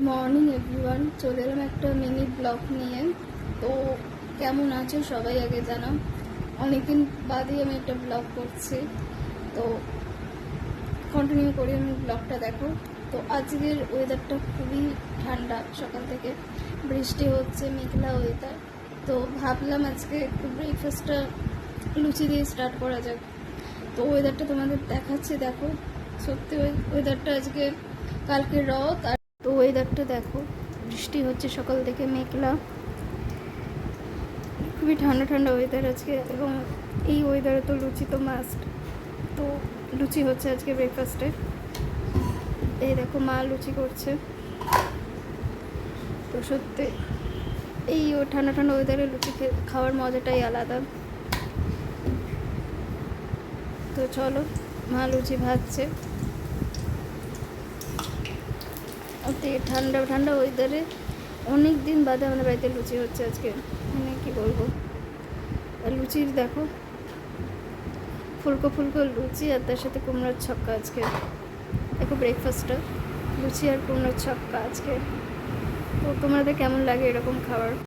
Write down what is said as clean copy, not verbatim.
Morning everyone, চলে এলাম একটা মিনি ব্লগ নিয়ে। তো কেমন আছো সবাই আগে জানাও। অনেকদিন বাদে আমি একটা ব্লগ করছি, তো কন্টিনিউ করি আমি ব্লগটা দেখো। তো আজকের ওয়েদারটা খুবই ঠান্ডা, সকাল থেকে বৃষ্টি হচ্ছে, মেঘলা ওয়েদার। তো ভাবলাম আজকে একটু ব্রেকফাস্টটা লুচি দিয়ে স্টার্ট করা যাক। তো ওয়েদারটা তোমাদের দেখাচ্ছি, দেখো সত্যি ওয়েদারটা আজকে কালকে রথ। আর তো ওয়েদারটা দেখো, বৃষ্টি হচ্ছে সকাল থেকে, মেঘলা, খুবই ঠান্ডা ঠান্ডা ওয়েদার আজকে। এবং এই ওয়েদারে তো লুচি তো মাস্ট। তো লুচি হচ্ছে আজকে ব্রেকফাস্টে। এই দেখো মা লুচি করছে। তো সত্যি এই ঠান্ডা ঠান্ডা ওয়েদারে লুচি খাওয়ার মজাটাই আলাদা। তো চলো, মা লুচি ভাজছে। ঠান্ডা ঠান্ডা ওয়েদারে অনেক দিন বাদে আমাদের বাড়িতে লুচি হচ্ছে আজকে, মানে কি বলবো। আর লুচির দেখো ফুলকো ফুলকো লুচি, আর তার সাথে কুমড়োর ছক্কা আজকে। দেখো ব্রেকফাস্টটা লুচি আর কুমড়োর ছক্কা আজকে। তো তোমাদের কেমন লাগে এরকম খাবার?